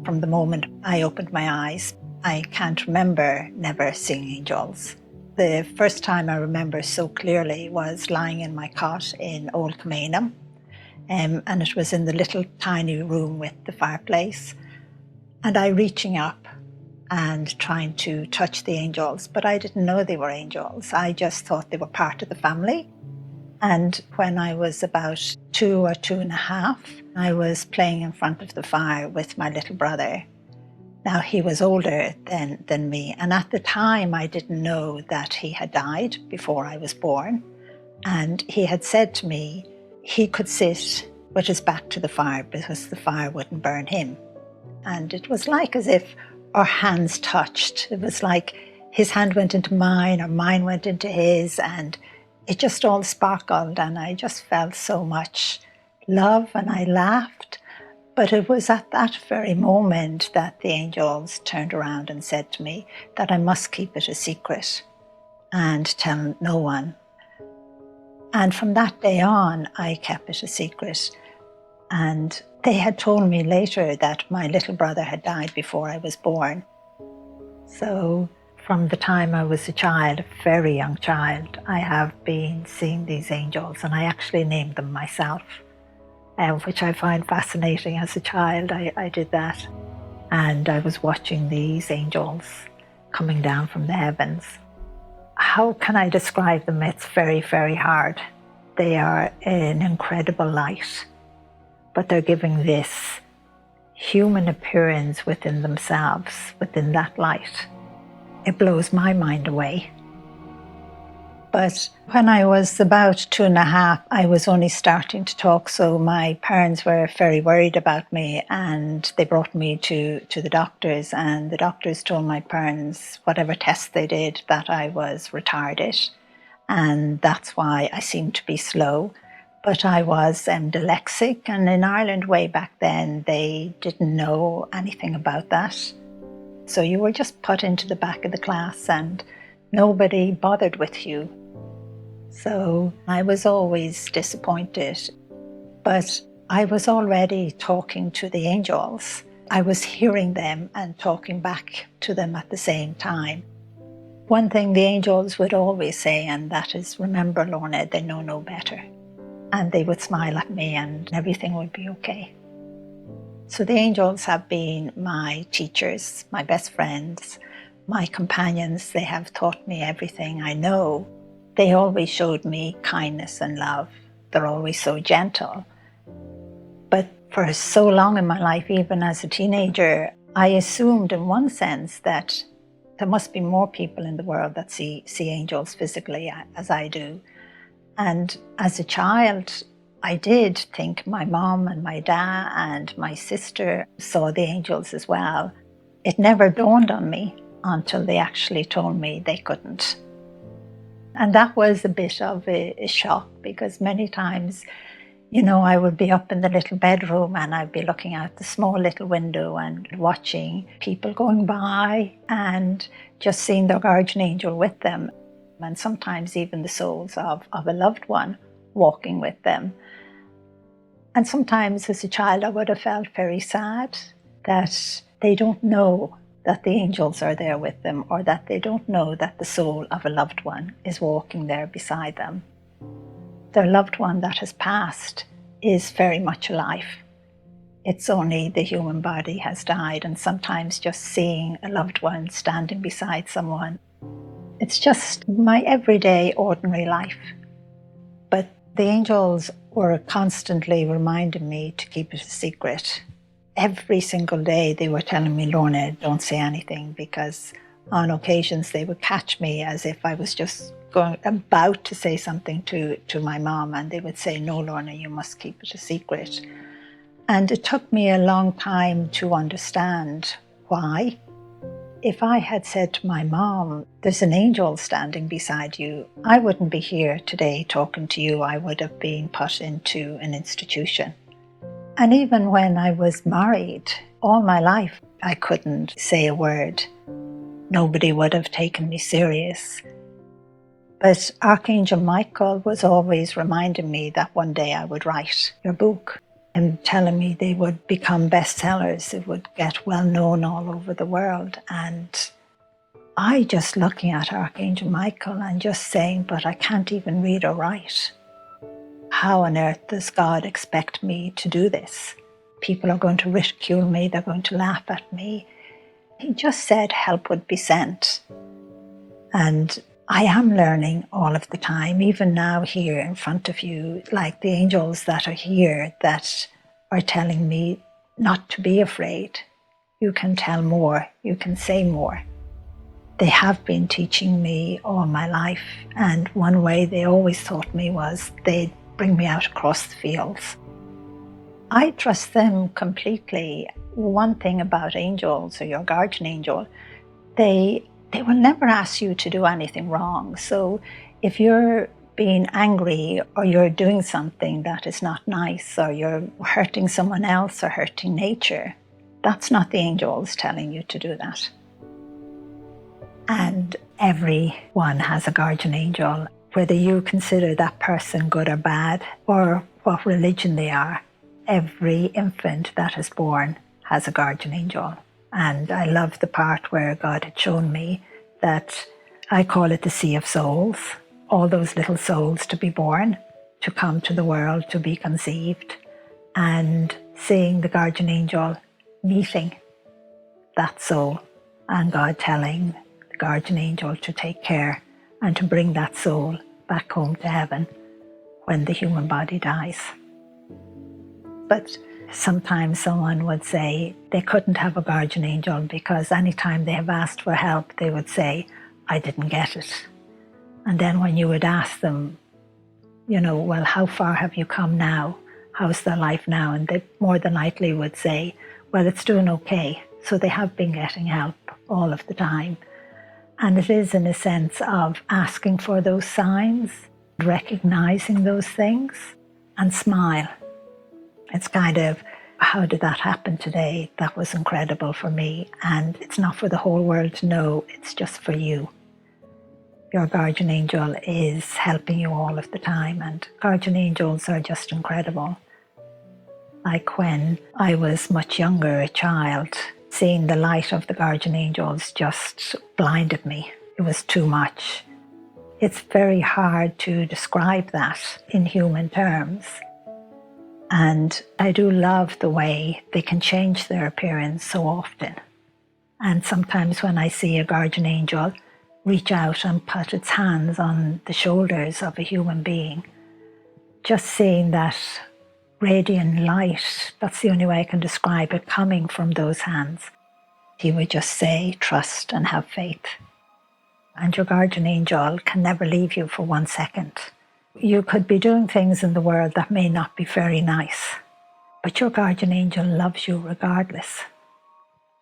From the moment I opened my eyes, I can't remember never seeing angels. The first time I remember so clearly was lying in my cot in Old Cumanum, and it was in the little tiny room with the fireplace, and I reaching up and trying to touch the angels, but I didn't know they were angels. I just thought they were part of the family. And when I was about 2 or 2.5, I was playing in front of the fire with my little brother. Now, he was older than me, and at the time I didn't know that he had died before I was born. And he had said to me he could sit with his back to the fire because the fire wouldn't burn him. And it was like as if our hands touched. It was like his hand went into mine or mine went into his, and it just all sparkled, and I just felt so much love, and I laughed. But it was at that very moment that the angels turned around and said to me that I must keep it a secret and tell no one. And from that day on, I kept it a secret. And they had told me later that my little brother had died before I was born. So from the time I was a child, a very young child, I have been seeing these angels, and I actually named them myself, which I find fascinating. As a child, I did that. And I was watching these angels coming down from the heavens. How can I describe them? It's very, very hard. They are an incredible light, but they're giving this human appearance within themselves, within that light. It blows my mind away. But when I was about 2.5, I was only starting to talk, so my parents were very worried about me, and they brought me to the doctors, and the doctors told my parents, whatever tests they did, that I was retarded, and that's why I seemed to be slow. But I was dyslexic, and in Ireland way back then, they didn't know anything about that. So you were just put into the back of the class and nobody bothered with you. So I was always disappointed. But I was already talking to the angels. I was hearing them and talking back to them at the same time. One thing the angels would always say, and that is, remember, Lorna, they know no better. And they would smile at me and everything would be okay. So the angels have been my teachers, my best friends, my companions. They have taught me everything I know. They always showed me kindness and love. They're always so gentle. But for so long in my life, even as a teenager, I assumed in one sense that there must be more people in the world that see angels physically as I do. And as a child, I did think my mom and my dad and my sister saw the angels as well. It never dawned on me until they actually told me they couldn't. And that was a bit of a shock, because many times, I would be up in the little bedroom and I'd be looking out the small little window and watching people going by and just seeing their guardian angel with them. And sometimes even the souls of a loved one walking with them. And sometimes as a child I would have felt very sad that they don't know that the angels are there with them, or that they don't know that the soul of a loved one is walking there beside them. Their loved one that has passed is very much alive. It's only the human body has died, and sometimes just seeing a loved one standing beside someone, it's just my everyday, ordinary life. But the angels were constantly reminding me to keep it a secret. Every single day they were telling me, Lorna, don't say anything, because on occasions they would catch me as if I was just about to say something to my mom, and they would say, no, Lorna, you must keep it a secret. And it took me a long time to understand why. If I had said to my mom, there's an angel standing beside you, I wouldn't be here today talking to you. I would have been put into an institution. And even when I was married, all my life, I couldn't say a word. Nobody would have taken me serious. But Archangel Michael was always reminding me that one day I would write your book. and telling me they would become bestsellers. It would get well known all over the world. And I just looking at Archangel Michael and just saying, but I can't even read or write. How on earth does God expect me to do this? People are going to ridicule me. They're going to laugh at me. He just said help would be sent. And I am learning all of the time, even now here in front of you, like the angels that are here that are telling me not to be afraid. You can tell more. You can say more. They have been teaching me all my life, and one way they always taught me was they'd bring me out across the fields. I trust them completely. One thing about angels, or your guardian angel, they will never ask you to do anything wrong. So if you're being angry or you're doing something that is not nice, or you're hurting someone else or hurting nature, that's not the angels telling you to do that. And everyone has a guardian angel, whether you consider that person good or bad, or what religion they are. Every infant that is born has a guardian angel. And I love the part where God had shown me that I call it the sea of souls, all those little souls to be born, to come to the world, to be conceived, and seeing the guardian angel meeting that soul, and God telling the guardian angel to take care and to bring that soul back home to heaven when the human body dies. But sometimes someone would say they couldn't have a guardian angel because anytime they have asked for help, they would say, I didn't get it. And then when you would ask them, well, how far have you come now? How's their life now? And they more than likely would say, well, it's doing okay. So they have been getting help all of the time. And it is in a sense of asking for those signs, recognizing those things, and smile. It's kind of, how did that happen today? That was incredible for me. And it's not for the whole world to know, it's just for you. Your guardian angel is helping you all of the time, and guardian angels are just incredible. Like when I was much younger, a child, seeing the light of the guardian angels just blinded me. It was too much. It's very hard to describe that in human terms. And I do love the way they can change their appearance so often. And sometimes when I see a guardian angel reach out and put its hands on the shoulders of a human being, just seeing that radiant light, that's the only way I can describe it, coming from those hands. He would just say, trust and have faith. And your guardian angel can never leave you for 1 second. You could be doing things in the world that may not be very nice, but your guardian angel loves you regardless.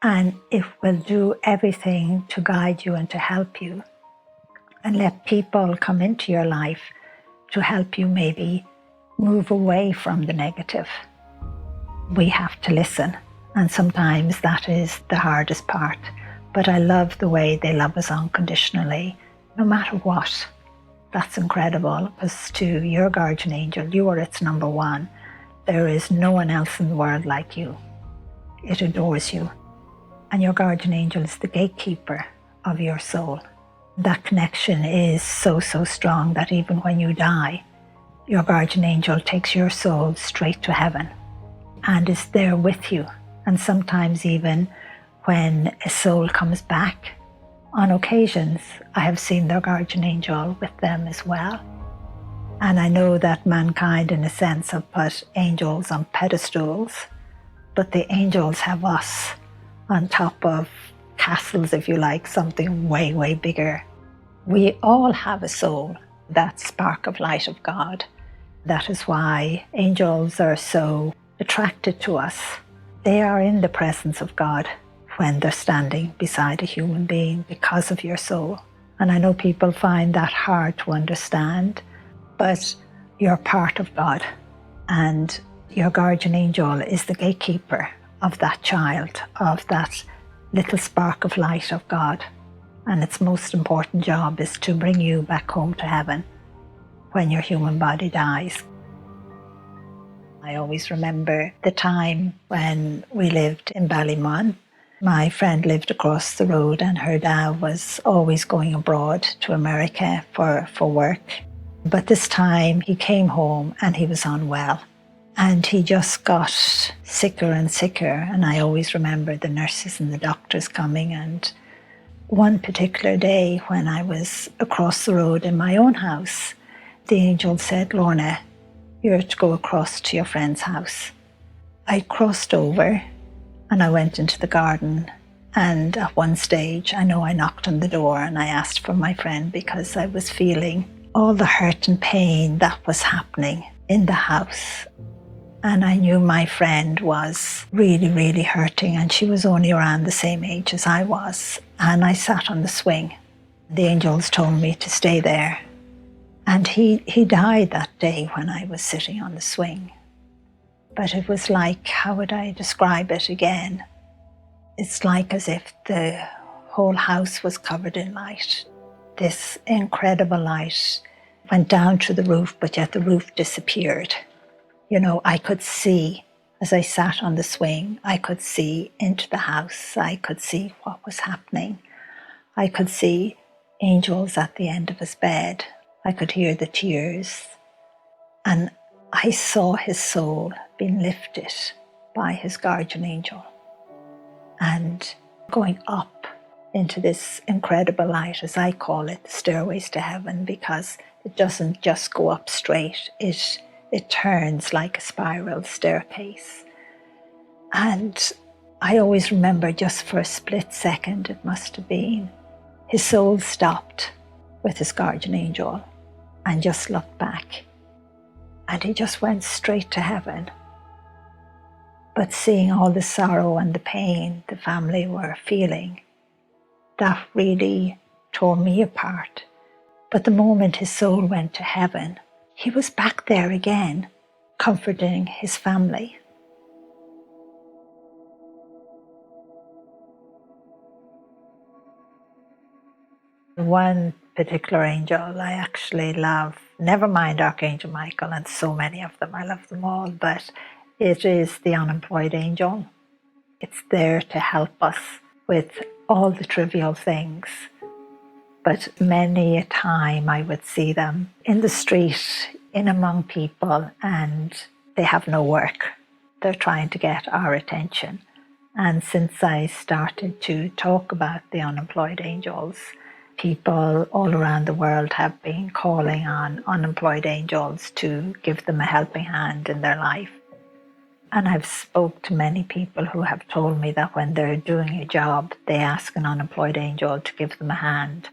And it will do everything to guide you and to help you, and let people come into your life to help you maybe move away from the negative. We have to listen, and sometimes that is the hardest part. But I love the way they love us unconditionally, no matter what. That's incredible, because to your guardian angel, you are its number one. There is no one else in the world like you. It adores you. And your guardian angel is the gatekeeper of your soul. That connection is so, so strong that even when you die, your guardian angel takes your soul straight to heaven and is there with you. And sometimes even when a soul comes back, on occasions, I have seen their guardian angel with them as well. And I know that mankind, in a sense, have put angels on pedestals, but the angels have us on top of castles, if you like, something way, way bigger. We all have a soul, that spark of light of God. That is why angels are so attracted to us. They are in the presence of God when they're standing beside a human being because of your soul. And I know people find that hard to understand, but you're part of God, and your guardian angel is the gatekeeper of that child, of that little spark of light of God. And its most important job is to bring you back home to heaven when your human body dies. I always remember the time when we lived in Ballymun. My friend lived across the road and her dad was always going abroad to America for work. But this time he came home and he was unwell. And he just got sicker and sicker. And I always remember the nurses and the doctors coming. And one particular day when I was across the road in my own house, the angel said, "Lorna, you're to go across to your friend's house." I crossed over and I went into the garden. And at one stage, I know I knocked on the door and I asked for my friend because I was feeling all the hurt and pain that was happening in the house. And I knew my friend was really, really hurting, and she was only around the same age as I was. And I sat on the swing. The angels told me to stay there. And he died that day when I was sitting on the swing. But it was like, how would I describe it again? It's like as if the whole house was covered in light. This incredible light went down to the roof, but yet the roof disappeared. You know, I could see, as I sat on the swing, I could see into the house. I could see what was happening. I could see angels at the end of his bed. I could hear the tears. And I saw his soul being lifted by his guardian angel and going up into this incredible light, as I call it, the stairways to heaven, because it doesn't just go up straight. It turns like a spiral staircase. And I always remember, just for a split second, it must have been, his soul stopped with his guardian angel and just looked back. And he just went straight to heaven. But seeing all the sorrow and the pain the family were feeling, that really tore me apart. But the moment his soul went to heaven, he was back there again, comforting his family. One particular angel I actually love, never mind Archangel Michael and so many of them, I love them all, but it is the unemployed angel. It's there to help us with all the trivial things. But many a time I would see them in the street, in among people, and they have no work. They're trying to get our attention. And since I started to talk about the unemployed angels, people all around the world have been calling on unemployed angels to give them a helping hand in their life. And I've spoke to many people who have told me that when they're doing a job, they ask an unemployed angel to give them a hand.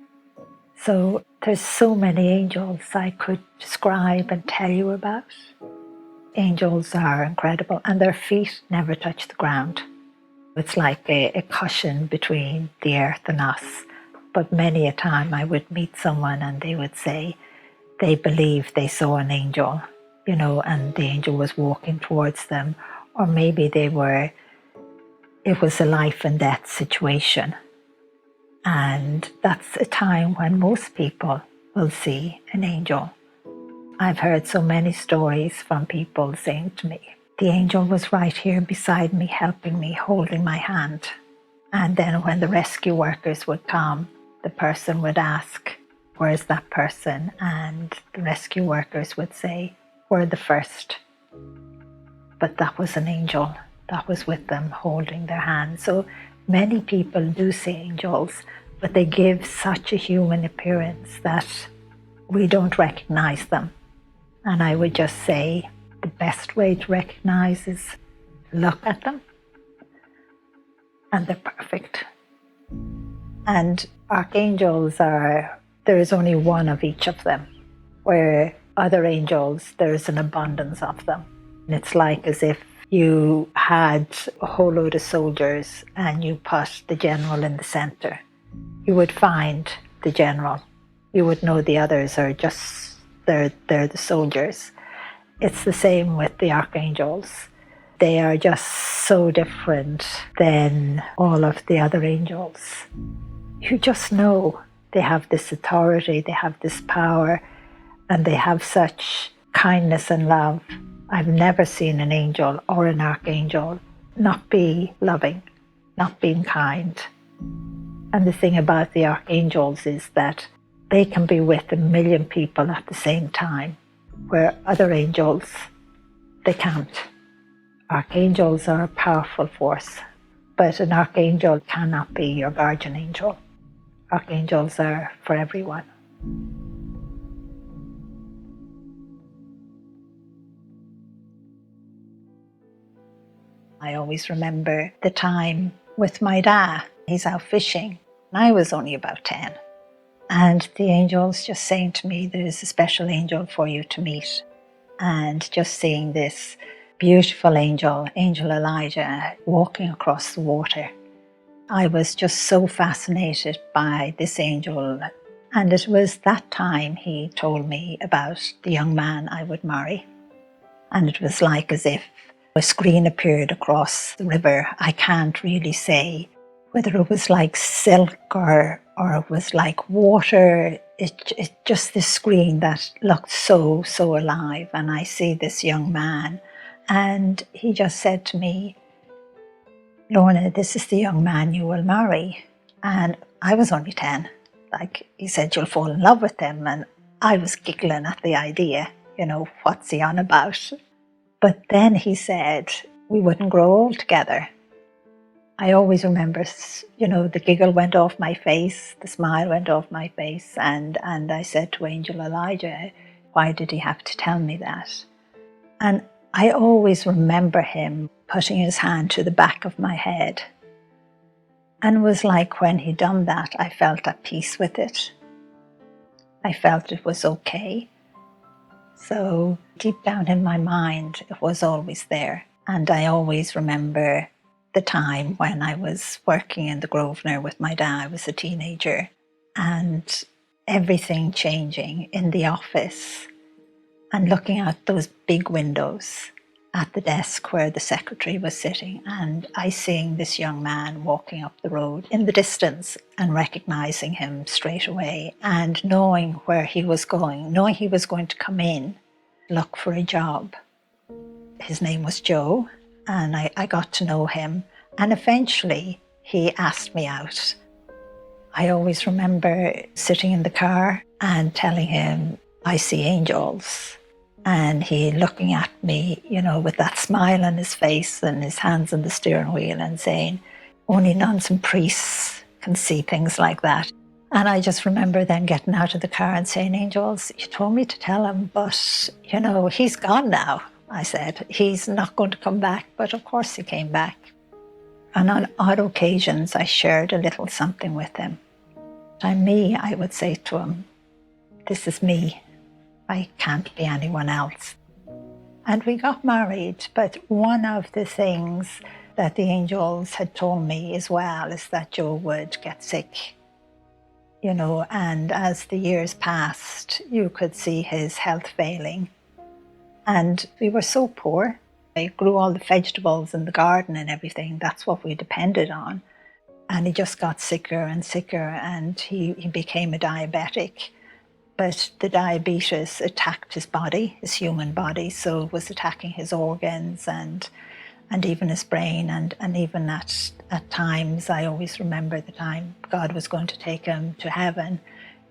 So there's so many angels I could describe and tell you about. Angels are incredible, and their feet never touch the ground. It's like a cushion between the earth and us. But many a time I would meet someone and they would say they believe they saw an angel, you know, and the angel was walking towards them, or maybe it was a life and death situation. And that's a time when most people will see an angel. I've heard so many stories from people saying to me, the angel was right here beside me, helping me, holding my hand. And then when the rescue workers would come, the person would ask, where's that person? And the rescue workers would say, we're the first. But that was an angel that was with them, holding their hand. So many people do see angels, but they give such a human appearance that we don't recognize them. And I would just say the best way to recognize is look at them, and they're perfect. And archangels there is only one of each of them, where other angels, there's an abundance of them. And it's like as if you had a whole load of soldiers and you put the general in the center. You would find the general. You would know the others are just, they're the soldiers. It's the same with the archangels. They are just so different than all of the other angels. You just know they have this authority, they have this power, and they have such kindness and love. I've never seen an angel or an archangel not be loving, not being kind. And the thing about the archangels is that they can be with 1,000,000 people at the same time, where other angels, they can't. Archangels are a powerful force, but an archangel cannot be your guardian angel. Archangels are for everyone. I always remember the time with my dad. He's out fishing, and I was only about 10. And the angel's just saying to me, there's a special angel for you to meet. And just seeing this beautiful angel, Angel Elijah, walking across the water. I was just so fascinated by this angel. And it was that time he told me about the young man I would marry. And it was like as if a screen appeared across the river. I can't really say whether it was like silk or it was like water. It just this screen that looked so alive. And I see this young man, and he just said to me, Lorna, this is the young man you will marry. And I was only 10. Like, he said, you'll fall in love with him. And I was giggling at the idea, what's he on about? But then he said, we wouldn't grow old together. I always remember, the giggle went off my face, the smile went off my face, and I said to Angel Elijah, why did he have to tell me that? And I always remember him putting his hand to the back of my head. And it was like when he done that, I felt at peace with it. I felt it was okay. So deep down in my mind, it was always there. And I always remember the time when I was working in the Grosvenor with my dad. I was a teenager, and everything changing in the office and looking out those big windows at the desk where the secretary was sitting, and I seeing this young man walking up the road in the distance and recognizing him straight away, and knowing where he was going, knowing he was going to come in, look for a job. His name was Joe, and I got to know him, and eventually he asked me out. I always remember sitting in the car and telling him, I see angels. And he looking at me, with that smile on his face and his hands on the steering wheel and saying, only nuns and priests can see things like that. And I just remember then getting out of the car and saying, angels, you told me to tell him, but, he's gone now. I said, he's not going to come back. But of course he came back. And on odd occasions, I shared a little something with him. I'm me, I would say to him, this is me. I can't be anyone else. And we got married, but one of the things that the angels had told me as well is that Joe would get sick. And as the years passed, you could see his health failing. And we were so poor. I grew all the vegetables in the garden and everything. That's what we depended on. And he just got sicker and sicker, and he became a diabetic. But the diabetes attacked his body, his human body, so it was attacking his organs and even his brain. And even at times, I always remember the time God was going to take him to heaven.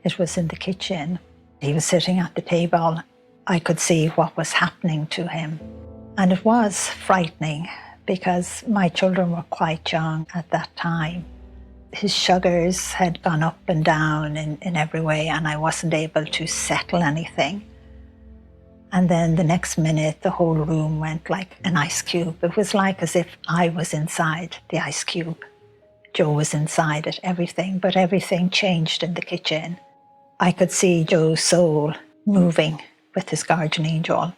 It was in the kitchen. He was sitting at the table. I could see what was happening to him. And it was frightening because my children were quite young at that time. His sugars had gone up and down in every way, and I wasn't able to settle anything. And then the next minute, the whole room went like an ice cube. It was like as if I was inside the ice cube. Joe was inside it, everything, but everything changed in the kitchen. I could see Joe's soul moving with his guardian angel.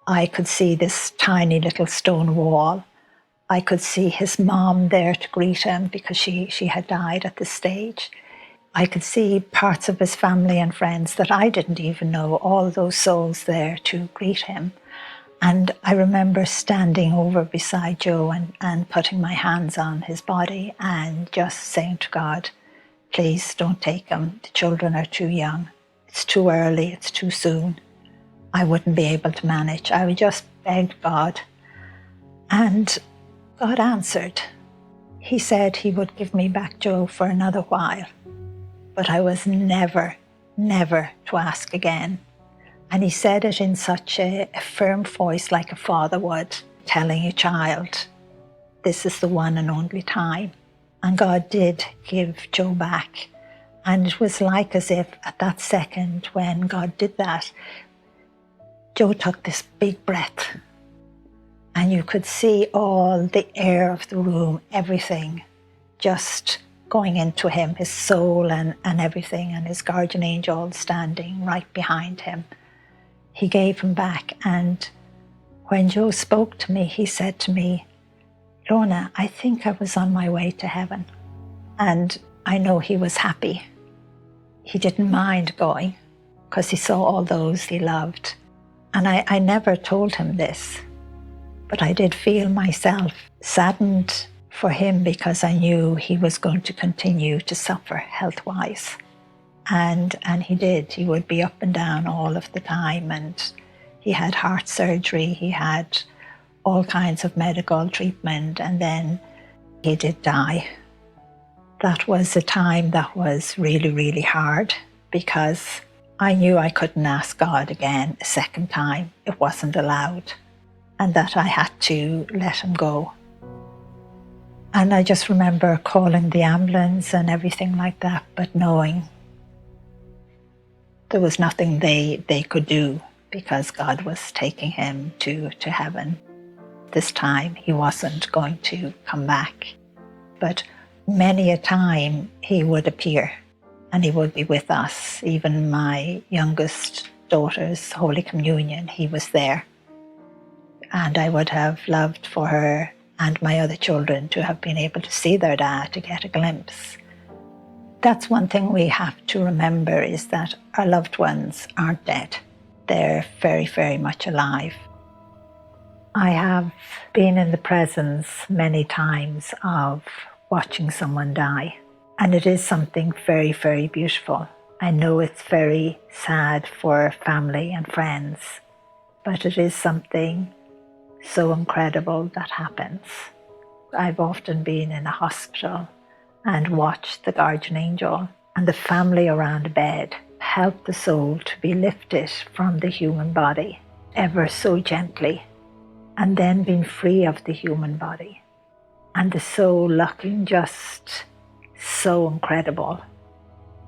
I could see this tiny little stone wall. I could see his mom there to greet him because she had died at this stage. I could see parts of his family and friends that I didn't even know, all those souls there to greet him. And I remember standing over beside Joe and putting my hands on his body and just saying to God, please don't take him. The children are too young. It's too early. It's too soon. I wouldn't be able to manage. I was just begged God, and God answered. He said he would give me back Joe for another while, but I was never to ask again. And he said it in such a firm voice, like a father would, telling a child, this is the one and only time. And God did give Joe back. And it was like as if at that second when God did that, Joe took this big breath, and you could see all the air of the room, everything just going into him, his soul and everything, and his guardian angel standing right behind him. He gave him back, and when Joe spoke to me, he said to me, Lorna, I think I was on my way to heaven. And I know he was happy. He didn't mind going because he saw all those he loved. And I never told him this, but I did feel myself saddened for him because I knew he was going to continue to suffer health-wise. And he did. He would be up and down all of the time, and he had heart surgery, he had all kinds of medical treatment, and then he did die. That was a time that was really, really hard because I knew I couldn't ask God again a second time. It wasn't allowed, and that I had to let him go. And I just remember calling the ambulance and everything like that, but knowing there was nothing they could do because God was taking him to heaven. This time he wasn't going to come back. But many a time he would appear and he would be with us. Even my youngest daughter's Holy Communion, he was there. And I would have loved for her and my other children to have been able to see their dad, to get a glimpse. That's one thing we have to remember, is that our loved ones aren't dead. They're very, very much alive. I have been in the presence many times of watching someone die, and it is something very, very beautiful. I know it's very sad for family and friends, but it is something so incredible that happens. I've often been in a hospital and watched the guardian angel and the family around a bed help the soul to be lifted from the human body ever so gently, and then being free of the human body, and the soul looking just so incredible.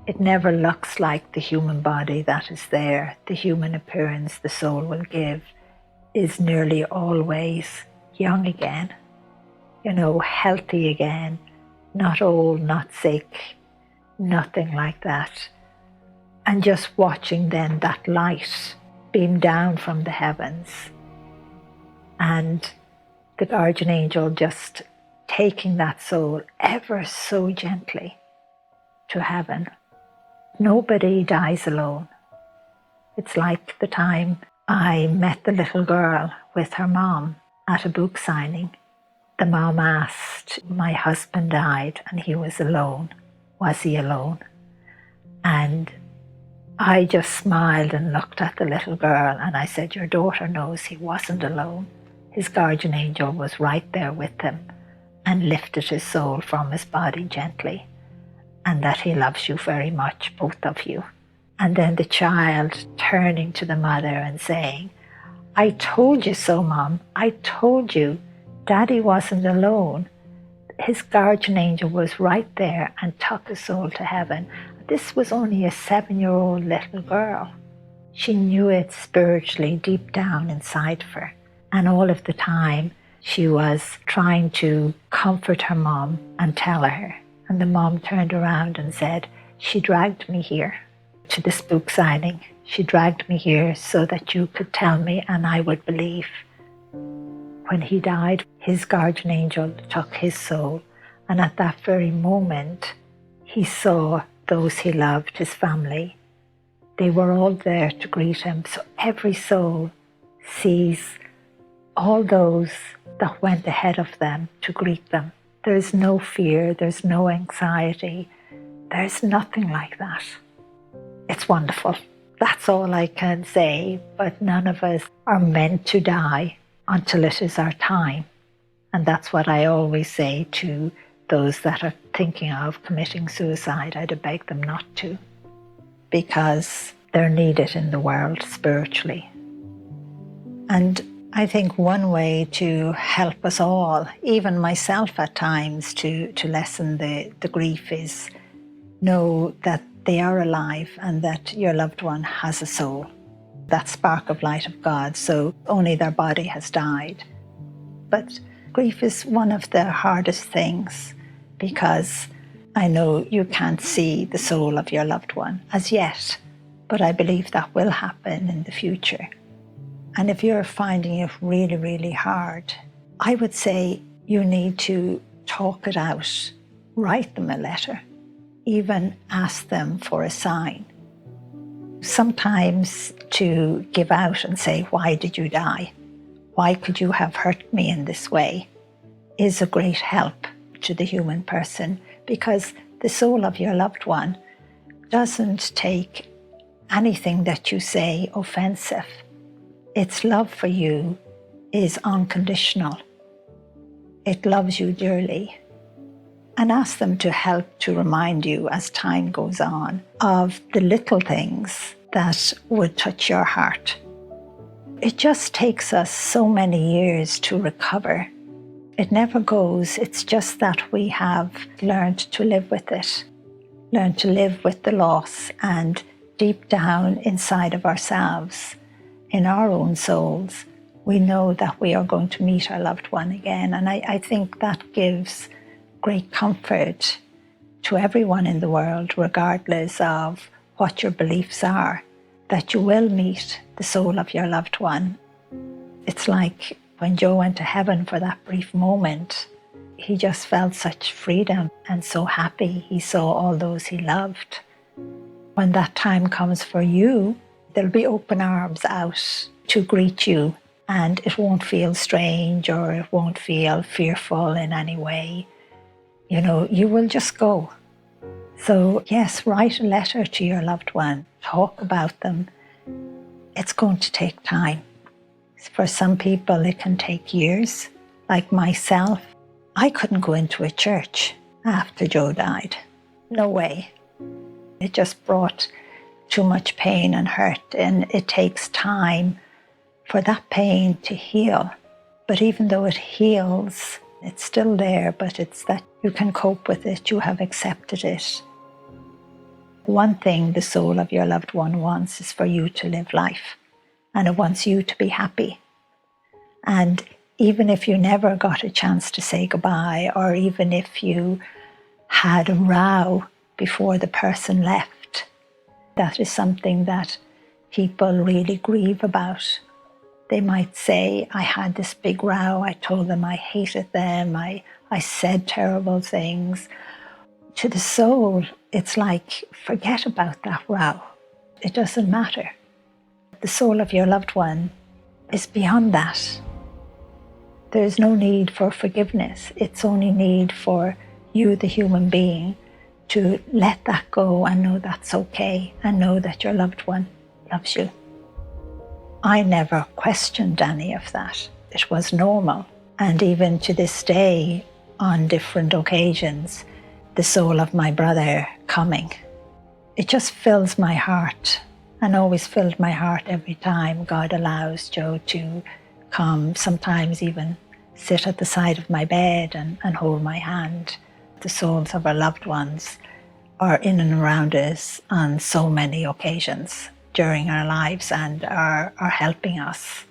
It never looks like the human body that is there. The human appearance the soul will give is nearly always young again, healthy again, not old, not sick, nothing like that. And just watching then that light beam down from the heavens, and the guardian angel just taking that soul ever so gently to heaven. Nobody dies alone. It's like the time I met the little girl with her mom at a book signing. The mom asked, my husband died and he was alone. Was he alone? And I just smiled and looked at the little girl and I said, your daughter knows he wasn't alone. His guardian angel was right there with him and lifted his soul from his body gently, and that he loves you very much, both of you. And then the child turning to the mother and saying, I told you so, Mom. I told you. Daddy wasn't alone. His guardian angel was right there and took his soul to heaven. This was only a 7-year-old little girl. She knew it spiritually deep down inside of her. And all of the time she was trying to comfort her mom and tell her. And the mom turned around and said, she dragged me here to this book signing. She dragged me here so that you could tell me and I would believe. When he died, his guardian angel took his soul, and at that very moment he saw those he loved, his family. They were all there to greet him. So every soul sees all those that went ahead of them to greet them. There's no fear, there's no anxiety, there's nothing like that. It's wonderful. That's all I can say, but none of us are meant to die. until it is our time. And that's what I always say to those that are thinking of committing suicide. I'd beg them not to, because they're needed in the world spiritually. And I think one way to help us all, even myself at times, to lessen the grief is know that they are alive and that your loved one has a soul, that spark of light of God, so only their body has died. But grief is one of the hardest things, because I know you can't see the soul of your loved one as yet, but I believe that will happen in the future. And if you're finding it really, really hard, I would say you need to talk it out, write them a letter, even ask them for a sign. Sometimes to give out and say, why did you die? Why could you have hurt me in this way? Is a great help to the human person, because the soul of your loved one doesn't take anything that you say offensive. Its love for you is unconditional. It loves you dearly. And ask them to help to remind you as time goes on of the little things that would touch your heart. It just takes us so many years to recover. It never goes. It's just that we have learned to live with it, learned to live with the loss, and deep down inside of ourselves, in our own souls, we know that we are going to meet our loved one again. And I think that gives great comfort to everyone in the world, regardless of what your beliefs are, that you will meet the soul of your loved one. It's like when Joe went to heaven for that brief moment, he just felt such freedom and so happy. He saw all those he loved. When that time comes for you, there'll be open arms out to greet you, and it won't feel strange or it won't feel fearful in any way. You know, you will just go. So yes, write a letter to your loved one, talk about them. It's going to take time. For some people, it can take years. Like myself, I couldn't go into a church after Joe died. No way. It just brought too much pain and hurt, and it takes time for that pain to heal. But even though it heals, it's still there, but it's that you can cope with it, you have accepted it. One thing the soul of your loved one wants is for you to live life, and it wants you to be happy. And even if you never got a chance to say goodbye, or even if you had a row before the person left, that is something that people really grieve about. They might say, I had this big row, I told them I hated them, I said terrible things. To the soul, it's like, forget about that row. It doesn't matter. The soul of your loved one is beyond that. There's no need for forgiveness. It's only need for you, the human being, to let that go and know that's okay, and know that your loved one loves you. I never questioned any of that. It was normal. And even to this day, on different occasions, the soul of my brother coming, it just fills my heart, and always filled my heart every time God allows Joe to come, sometimes even sit at the side of my bed and hold my hand. The souls of our loved ones are in and around us on so many occasions during our lives and are helping us.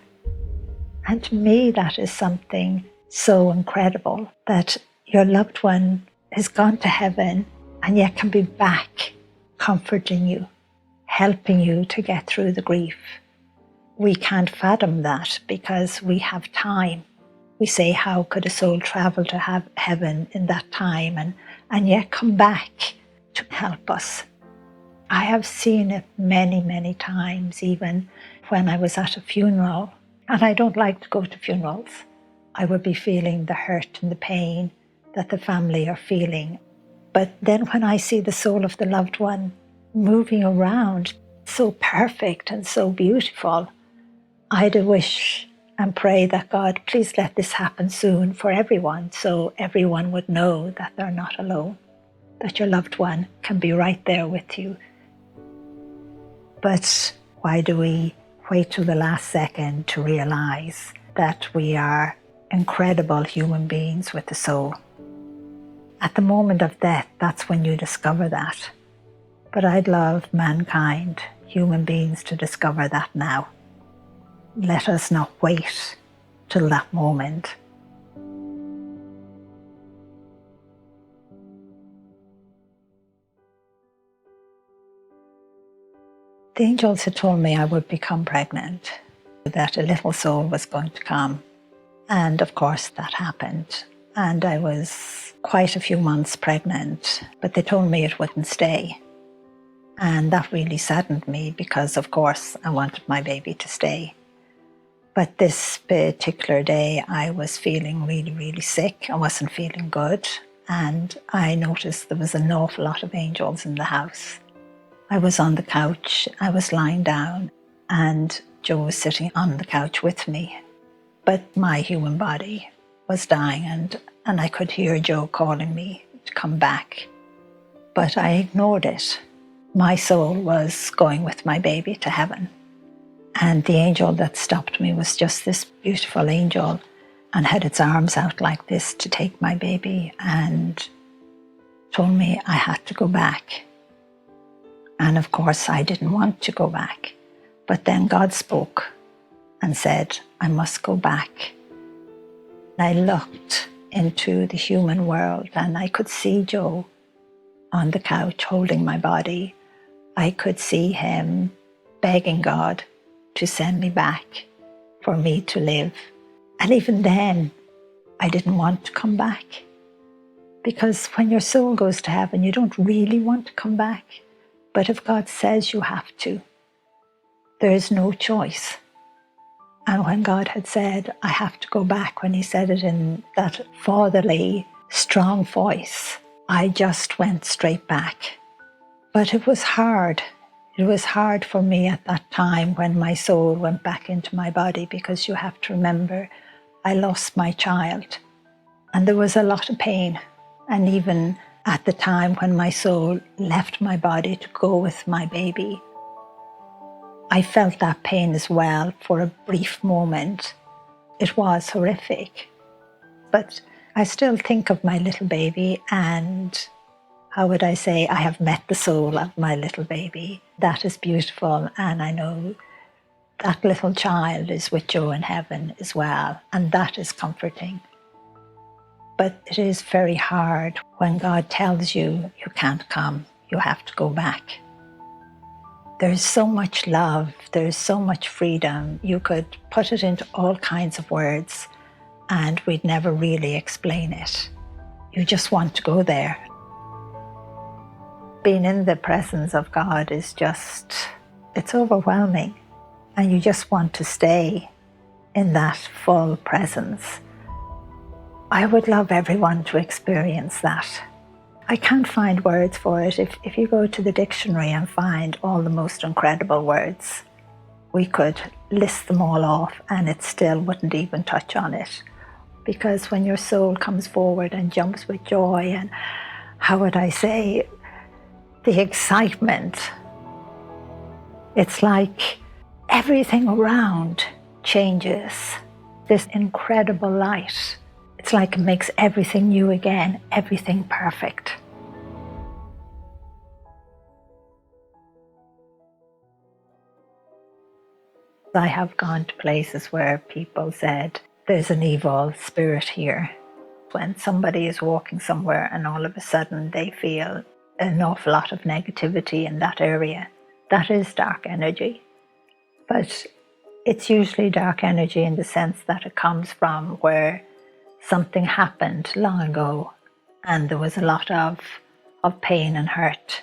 And to me, that is something so incredible, that your loved one has gone to heaven and yet can be back comforting you, helping you to get through the grief. We can't fathom that because we have time. We say, how could a soul travel to have heaven in that time and yet come back to help us? I have seen it many, many times, even when I was at a funeral. And I don't like to go to funerals. I would be feeling the hurt and the pain that the family are feeling. But then when I see the soul of the loved one moving around, so perfect and so beautiful, I'd wish and pray that God, please let this happen soon for everyone, so everyone would know that they're not alone, that your loved one can be right there with you. But why do we wait till the last second to realize that we are incredible human beings with a soul? At the moment of death, that's when you discover that. But I'd love mankind, human beings, to discover that now. Let us not wait till that moment. The angels had told me I would become pregnant, that a little soul was going to come. And of course that happened. And I was quite a few months pregnant, but they told me it wouldn't stay. And that really saddened me because, of course, I wanted my baby to stay. But this particular day, I was feeling really, really sick. I wasn't feeling good. And I noticed there was an awful lot of angels in the house. I was on the couch, I was lying down, and Joe was sitting on the couch with me. But my human body was dying, and I could hear Joe calling me to come back. But I ignored it. My soul was going with my baby to heaven. And the angel that stopped me was just this beautiful angel and had its arms out like this to take my baby and told me I had to go back. And of course I didn't want to go back. But then God spoke and said, I must go back. I looked into the human world and I could see Joe on the couch holding my body. I could see him begging God to send me back for me to live. And even then, I didn't want to come back. Because when your soul goes to heaven, you don't really want to come back. But if God says you have to, there is no choice. And when God had said, I have to go back, when he said it in that fatherly, strong voice, I just went straight back. But it was hard. It was hard for me at that time when my soul went back into my body, because you have to remember, I lost my child. And there was a lot of pain. And even at the time when my soul left my body to go with my baby, I felt that pain as well for a brief moment. It was horrific. But I still think of my little baby, and how would I say, I have met the soul of my little baby. That is beautiful, and I know that little child is with Joe in heaven as well, and that is comforting. But it is very hard when God tells you you can't come, you have to go back. There's so much love, there's so much freedom. You could put it into all kinds of words and we'd never really explain it. You just want to go there. Being in the presence of God is just, it's overwhelming. And you just want to stay in that full presence. I would love everyone to experience that. I can't find words for it. If you go to the dictionary and find all the most incredible words, we could list them all off and it still wouldn't even touch on it. Because when your soul comes forward and jumps with joy and, how would I say, the excitement, it's like everything around changes. This incredible light. It's like it makes everything new again, everything perfect. I have gone to places where people said, there's an evil spirit here. When somebody is walking somewhere and all of a sudden they feel an awful lot of negativity in that area, that is dark energy. But it's usually dark energy in the sense that it comes from where something happened long ago and there was a lot of pain and hurt.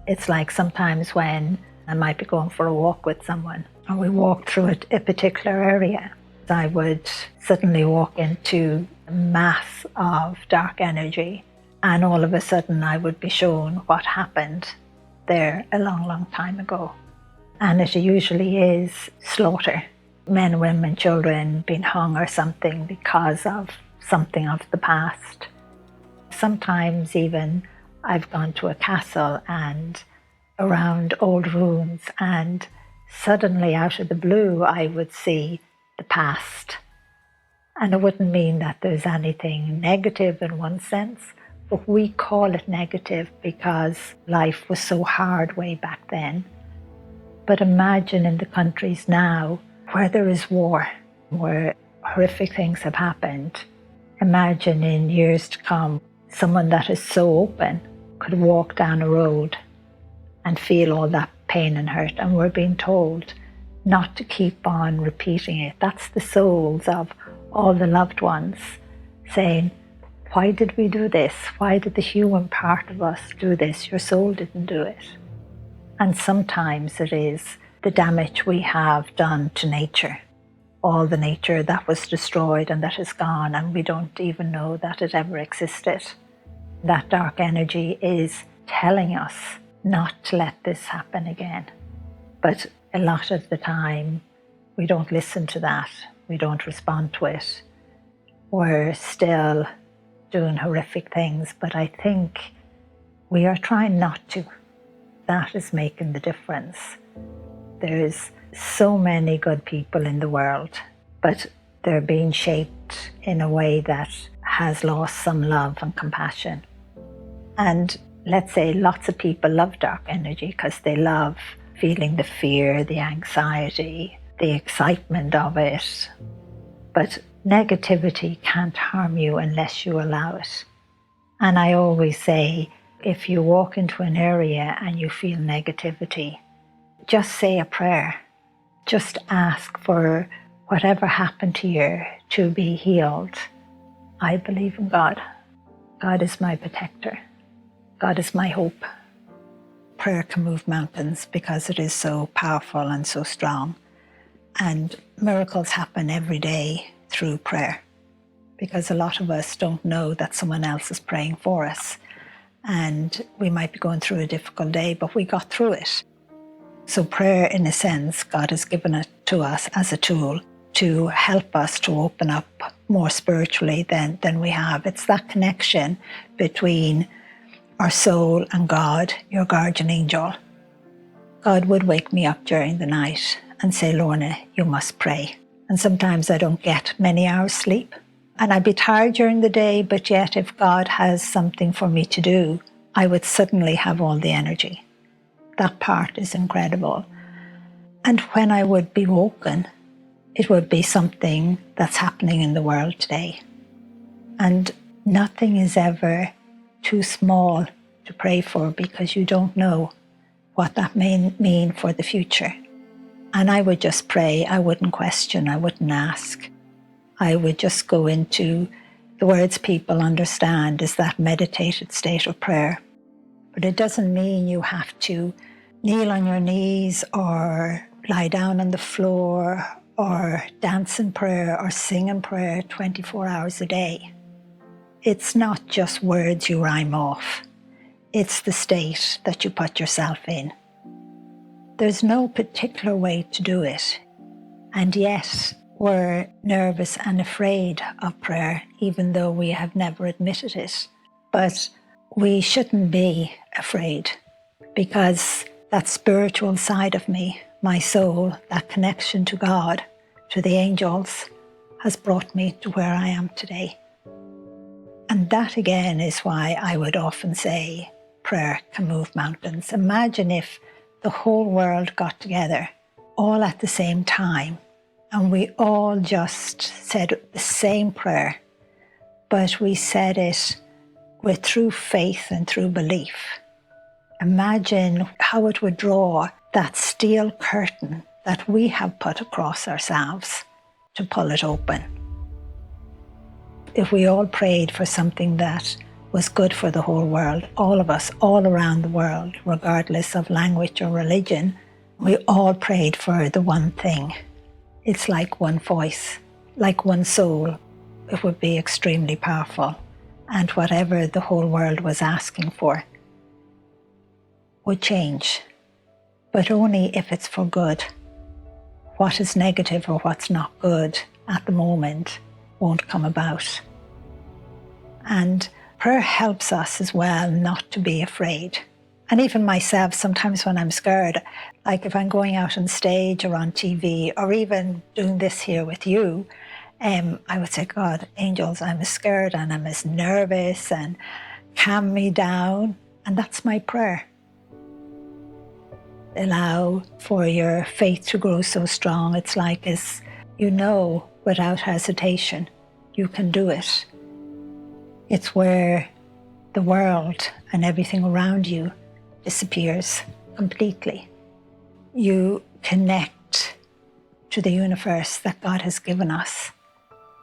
It's like sometimes when I might be going for a walk with someone and we walk through a particular area, I would suddenly walk into a mass of dark energy and all of a sudden I would be shown what happened there a long, long time ago. And it usually is slaughter. men, women, children being hung or something because of something of the past. Sometimes even I've gone to a castle and around old ruins, and suddenly out of the blue I would see the past. And it wouldn't mean that there's anything negative in one sense, but we call it negative because life was so hard way back then. But imagine in the countries now where there is war, where horrific things have happened. Imagine in years to come, someone that is so open could walk down a road and feel all that pain and hurt, and we're being told not to keep on repeating it. That's the souls of all the loved ones saying, why did we do this? Why did the human part of us do this? Your soul didn't do it. And sometimes it is the damage we have done to nature, all the nature that was destroyed and that is gone, and we don't even know that it ever existed. That dark energy is telling us not to let this happen again. But a lot of the time, we don't listen to that. We don't respond to it. We're still doing horrific things, but I think we are trying not to. That is making the difference. There's so many good people in the world, but they're being shaped in a way that has lost some love and compassion. And let's say lots of people love dark energy because they love feeling the fear, the anxiety, the excitement of it. But negativity can't harm you unless you allow it. And I always say, if you walk into an area and you feel negativity, just say a prayer. Just ask for whatever happened to you to be healed. I believe in God. God is my protector. God is my hope. Prayer can move mountains because it is so powerful and so strong. And miracles happen every day through prayer, because a lot of us don't know that someone else is praying for us. And we might be going through a difficult day, but we got through it. So prayer, in a sense, God has given it to us as a tool to help us to open up more spiritually than we have. It's that connection between our soul and God, your guardian angel. God would wake me up during the night and say, Lorna, you must pray. And sometimes I don't get many hours sleep. And I'd be tired during the day, but yet if God has something for me to do, I would suddenly have all the energy. That part is incredible. And when I would be woken, it would be something that's happening in the world today. And nothing is ever too small to pray for, because you don't know what that may mean for the future. And I would just pray. I wouldn't question. I wouldn't ask. I would just go into the words people understand is that meditated state of prayer. But it doesn't mean you have to kneel on your knees or lie down on the floor or dance in prayer or sing in prayer 24 hours a day. It's not just words you rhyme off. It's the state that you put yourself in. There's no particular way to do it. And yet we're nervous and afraid of prayer, even though we have never admitted it. But we shouldn't be afraid, because that spiritual side of me, my soul, that connection to God, to the angels, has brought me to where I am today. And that again is why I would often say prayer can move mountains. Imagine if the whole world got together all at the same time and we all just said the same prayer, but we said it with through faith and through belief. Imagine how it would draw that steel curtain that we have put across ourselves to pull it open. If we all prayed for something that was good for the whole world, all of us, all around the world, regardless of language or religion, we all prayed for the one thing. It's like one voice, like one soul. It would be extremely powerful. And whatever the whole world was asking for would change, but only if it's for good. what is negative or what's not good at the moment won't come about. And prayer helps us as well not to be afraid. And even myself, sometimes when I'm scared, like if I'm going out on stage or on TV or even doing this here with you, I would say, God, angels, I'm as scared and I'm as nervous, and calm me down. And that's my prayer. Allow for your faith to grow so strong. It's like, as you know, without hesitation, you can do it. It's where the world and everything around you disappears completely. You connect to the universe that God has given us.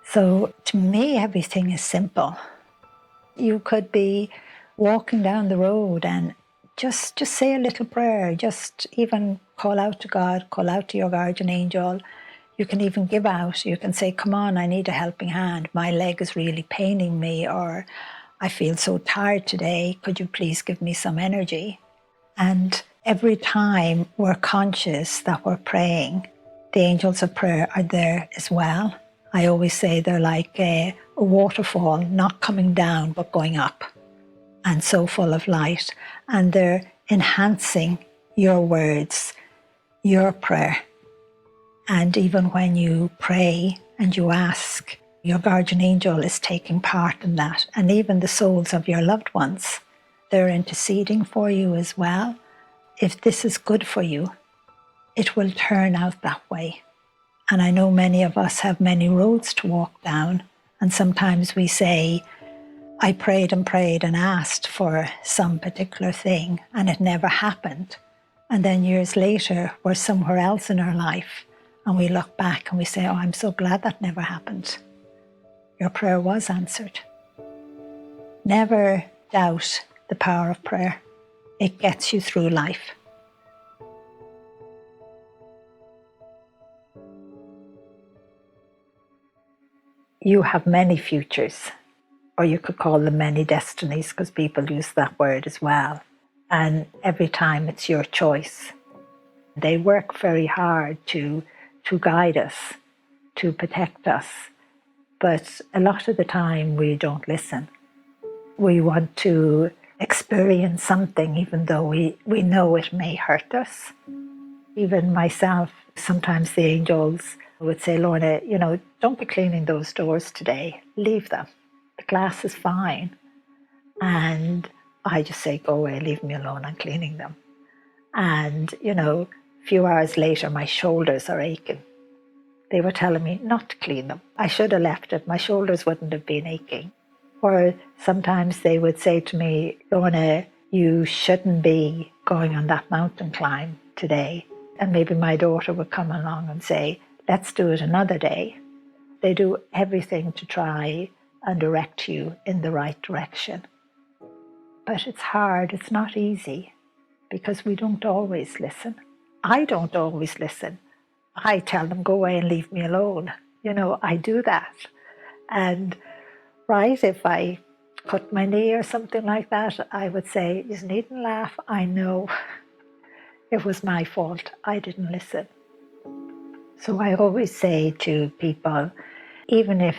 So to me, everything is simple. You could be walking down the road and just say a little prayer, just even call out to God, call out to your guardian angel. You can even give out. You can say, come on, I need a helping hand. My leg is really paining me, or I feel so tired today. Could you please give me some energy? And every time we're conscious that we're praying, the angels of prayer are there as well. I always say they're like a waterfall, not coming down, but going up, and so full of light. And they're enhancing your words, your prayer. And even when you pray and you ask, your guardian angel is taking part in that. And even the souls of your loved ones, they're interceding for you as well. If this is good for you, it will turn out that way. And I know many of us have many roads to walk down. And sometimes we say, I prayed and asked for some particular thing and it never happened. And then years later, we're somewhere else in our life and we look back and we say, oh, I'm so glad that never happened. Your prayer was answered. Never doubt the power of prayer. It gets you through life. You have many futures, or you could call them many destinies, because people use that word as well. And every time it's your choice. They work very hard to guide us, to protect us. But a lot of the time we don't listen. We want to experience something even though we know it may hurt us. Even myself, sometimes the angels would say, Lorna, don't be cleaning those doors today. Leave them. The glass is fine. And I just say, go away, leave me alone, I'm cleaning them. And, a few hours later, my shoulders are aching. They were telling me not to clean them. I should have left it. My shoulders wouldn't have been aching. Or sometimes they would say to me, Lorna, you shouldn't be going on that mountain climb today. And maybe my daughter would come along and say, let's do it another day. They do everything to try and direct you in the right direction. But it's hard, it's not easy, because we don't always listen. I don't always listen. I tell them, go away and leave me alone. I do that. And if I cut my knee or something like that, I would say, you needn't laugh. I know it was my fault. I didn't listen. So I always say to people, even if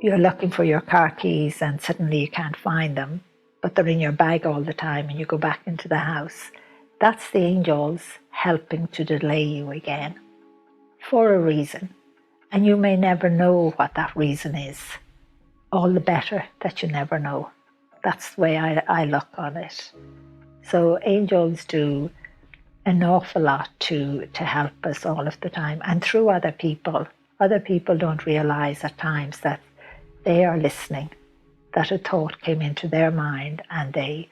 you're looking for your car keys and suddenly you can't find them, but they're in your bag all the time and you go back into the house, that's the angels helping to delay you again for a reason. And you may never know what that reason is. All the better that you never know. That's the way I look on it. So angels do an awful lot to help us all of the time, and through other people. Other people don't realize at times that they are listening, that a thought came into their mind and they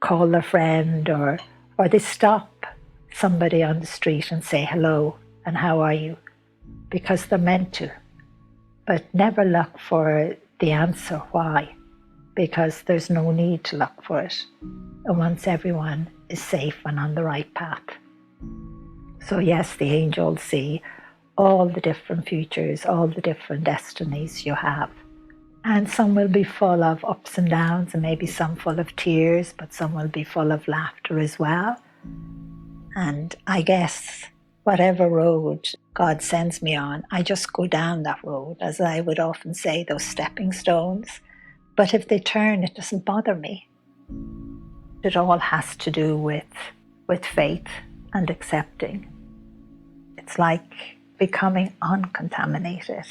call their friend or they stop somebody on the street and say hello and how are you, because they're meant to. But never look for the answer why, because there's no need to look for it once everyone is safe and on the right path. So yes, the angels see all the different futures, all the different destinies you have. And some will be full of ups and downs, and maybe some full of tears, but some will be full of laughter as well. And I guess whatever road God sends me on, I just go down that road, as I would often say, those stepping stones. But if they turn, it doesn't bother me. It all has to do with faith and accepting. It's like becoming uncontaminated,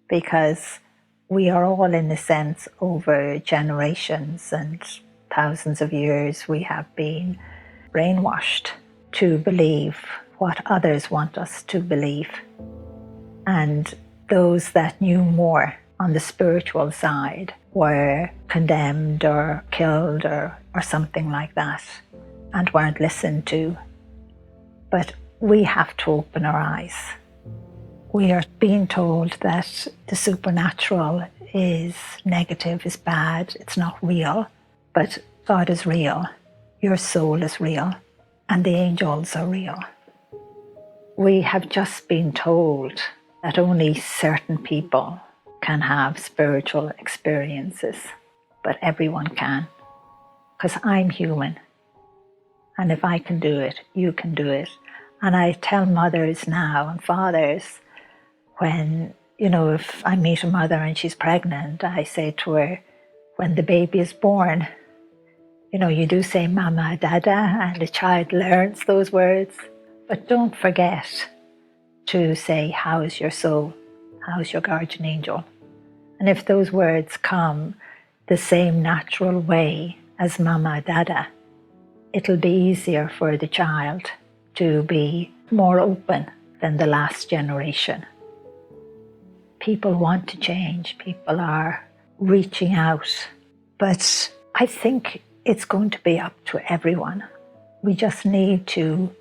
because we are all, in a sense, over generations and thousands of years, we have been brainwashed to believe what others want us to believe. And those that knew more on the spiritual side were condemned or killed or something like that, and weren't listened to. But we have to open our eyes. We are being told that the supernatural is negative, is bad, it's not real. But God is real, your soul is real, and the angels are real. We have just been told that only certain people can have spiritual experiences, but everyone can, because I'm human. And if I can do it, you can do it. And I tell mothers now and fathers, when, if I meet a mother and she's pregnant, I say to her, when the baby is born, you do say mama, dada, and the child learns those words. But don't forget to say, how is your soul? How's your guardian angel? And if those words come the same natural way as mama, dada, it'll be easier for the child to be more open than the last generation. People want to change. People are reaching out. But I think it's going to be up to everyone. We just need to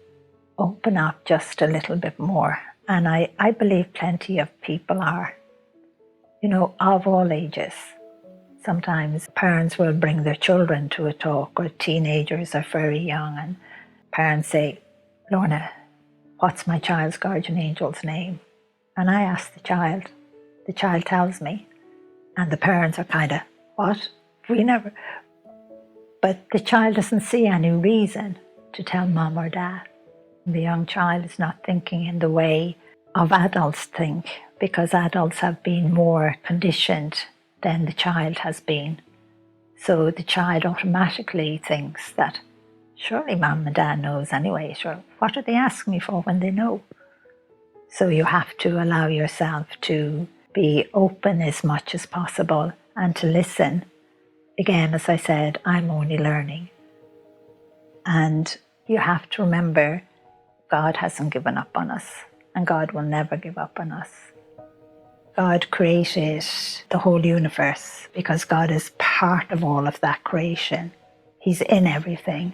open up just a little bit more. And I believe plenty of people are, of all ages. Sometimes parents will bring their children to a talk, or teenagers are very young, and parents say, Lorna, what's my child's guardian angel's name? And I ask the child tells me, and the parents are kind of, what? We never. But the child doesn't see any reason to tell mom or dad. The young child is not thinking in the way of adults think, because adults have been more conditioned than the child has been. So the child automatically thinks that, surely mom and dad knows anyway, sure, what are they asking me for when they know? So you have to allow yourself to be open as much as possible and to listen. Again, as I said, I'm only learning. And you have to remember, God hasn't given up on us, and God will never give up on us. God created the whole universe because God is part of all of that creation. He's in everything.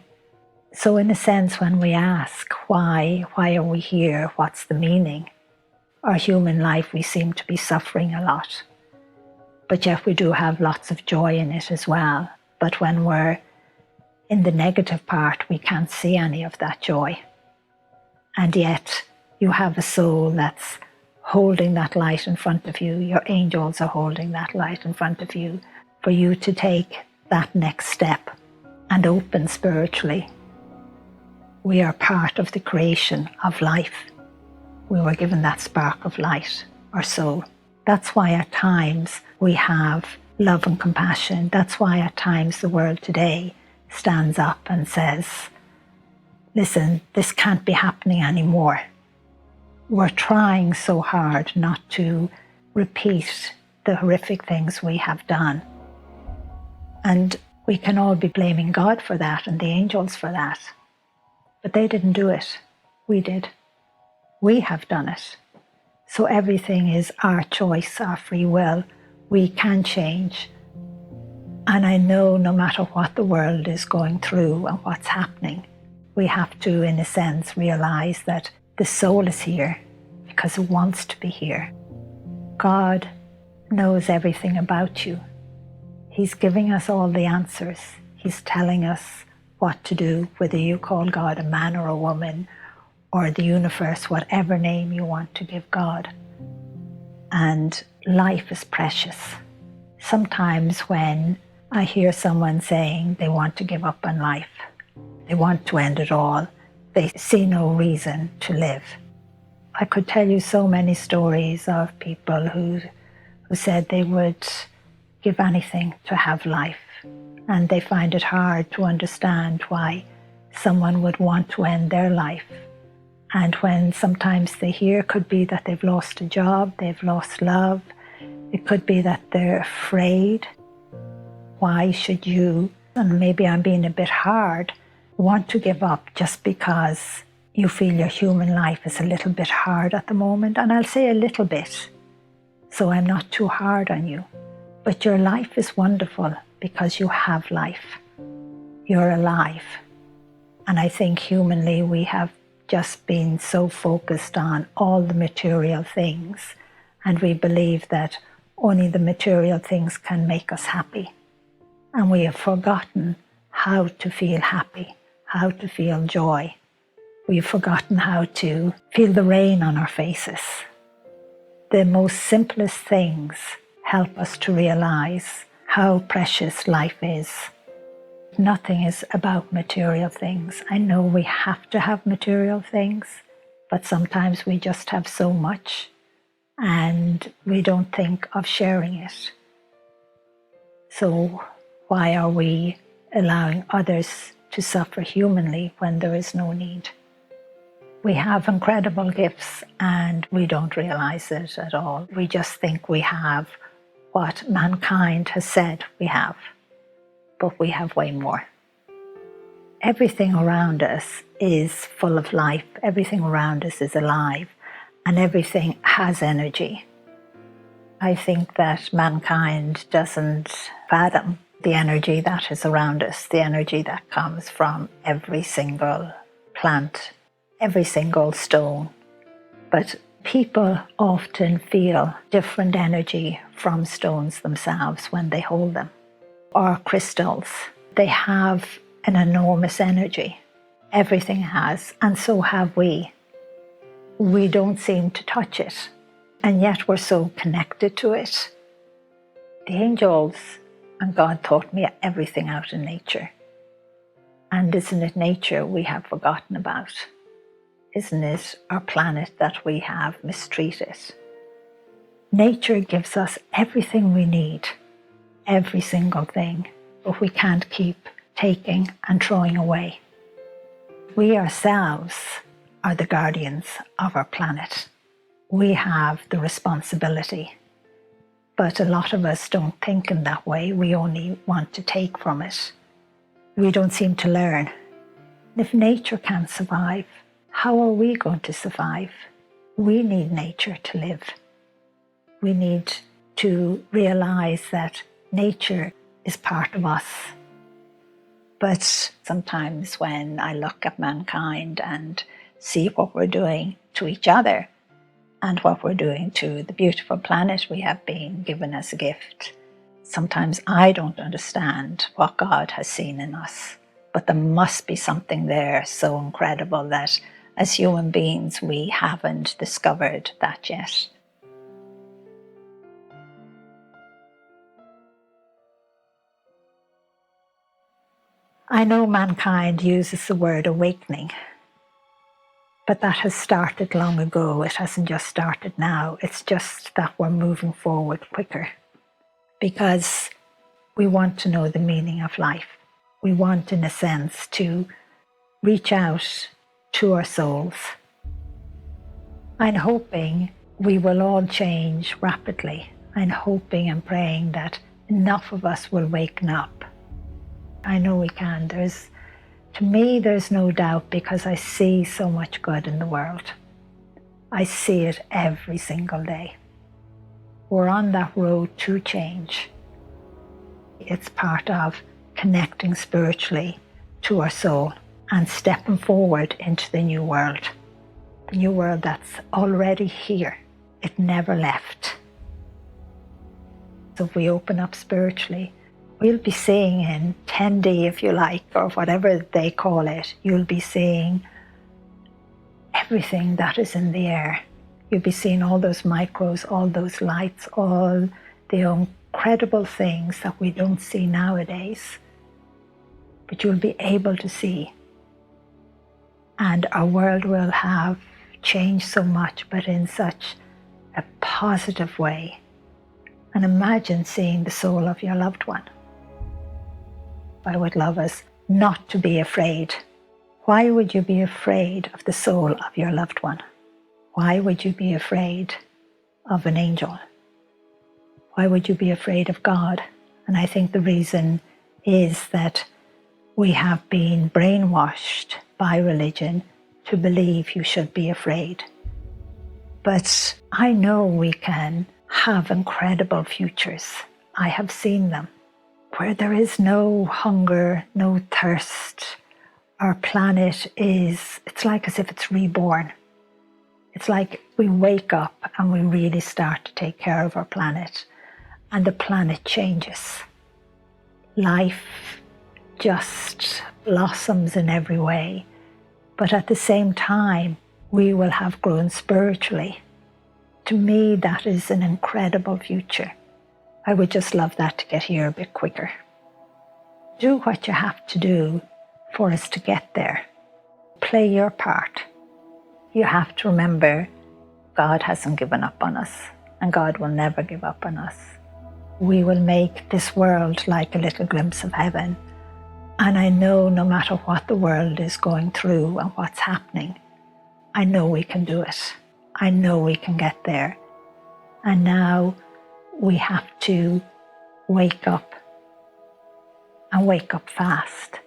So in a sense, when we ask, why are we here? What's the meaning? Our human life, we seem to be suffering a lot. But yet we do have lots of joy in it as well. But when we're in the negative part, we can't see any of that joy. And yet you have a soul that's holding that light in front of you. Your angels are holding that light in front of you for you to take that next step and open spiritually. We are part of the creation of life. We were given that spark of light, our soul. That's why at times we have love and compassion. That's why at times the world today stands up and says, listen, this can't be happening anymore. We're trying so hard not to repeat the horrific things we have done. And we can all be blaming God for that and the angels for that. But they didn't do it. We did. We have done it. So everything is our choice, our free will. We can change. And I know no matter what the world is going through and what's happening, we have to, in a sense, realize that the soul is here because it wants to be here. God knows everything about you. He's giving us all the answers. He's telling us what to do, whether you call God a man or a woman, or the universe, whatever name you want to give God. And life is precious. Sometimes when I hear someone saying they want to give up on life, they want to end it all, they see no reason to live. I could tell you so many stories of people who said they would give anything to have life, and they find it hard to understand why someone would want to end their life. And when sometimes they hear, could be that they've lost a job, they've lost love, it could be that they're afraid. Why should you, and maybe I'm being a bit hard, want to give up just because you feel your human life is a little bit hard at the moment? And I'll say a little bit, so I'm not too hard on you. But your life is wonderful because you have life. You're alive. And I think humanly we have just been so focused on all the material things, and we believe that only the material things can make us happy. And we have forgotten how to feel happy, how to feel joy. We've forgotten how to feel the rain on our faces. The most simplest things help us to realize how precious life is. Nothing is about material things. I know we have to have material things, but sometimes we just have so much and we don't think of sharing it. So why are we allowing others to suffer humanly when there is no need? We have incredible gifts and we don't realize it at all. We just think we have what mankind has said we have, but we have way more. Everything around us is full of life, everything around us is alive, and everything has energy. I think that mankind doesn't fathom the energy that is around us, the energy that comes from every single plant, every single stone. But people often feel different energy from stones themselves when they hold them. Or crystals, they have an enormous energy. Everything has, and so have we. We don't seem to touch it, and yet we're so connected to it. The angels and God taught me everything out in nature. And isn't it nature we have forgotten about? Isn't it our planet that we have mistreated? Nature gives us everything we need, every single thing, but we can't keep taking and throwing away. We ourselves are the guardians of our planet. We have the responsibility. But a lot of us don't think in that way. We only want to take from it. We don't seem to learn. If nature can't survive, how are we going to survive? We need nature to live. We need to realize that nature is part of us. But sometimes when I look at mankind and see what we're doing to each other and what we're doing to the beautiful planet we have been given as a gift, sometimes I don't understand what God has seen in us. But there must be something there so incredible that as human beings we haven't discovered that yet. I know mankind uses the word awakening, but that has started long ago. It hasn't just started now. It's just that we're moving forward quicker because we want to know the meaning of life. We want, in a sense, to reach out to our souls. I'm hoping we will all change rapidly. I'm hoping and praying that enough of us will waken up. I know we can. To me, there's no doubt because I see so much good in the world. I see it every single day. We're on that road to change. It's part of connecting spiritually to our soul and stepping forward into the new world. The new world that's already here. It never left. So if we open up spiritually, we'll be seeing in 10D, if you like, or whatever they call it, you'll be seeing everything that is in the air. You'll be seeing all those micros, all those lights, all the incredible things that we don't see nowadays. But you'll be able to see. And our world will have change so much, but in such a positive way. And imagine seeing the soul of your loved one. I would love us not to be afraid. Why would you be afraid of the soul of your loved one? Why would you be afraid of an angel? Why would you be afraid of God? And I think the reason is that we have been brainwashed by religion to believe you should be afraid. But I know we can have incredible futures. I have seen them, where there is no hunger, no thirst. Our planet it's like as if it's reborn. It's like we wake up and we really start to take care of our planet, and the planet changes. Life just blossoms in every way, but at the same time, we will have grown spiritually. To me, that is an incredible future. I would just love that to get here a bit quicker. Do what you have to do for us to get there. Play your part. You have to remember God hasn't given up on us, and God will never give up on us. We will make this world like a little glimpse of heaven. And I know no matter what the world is going through and what's happening, I know we can do it. I know we can get there. And now we have to wake up, and wake up fast.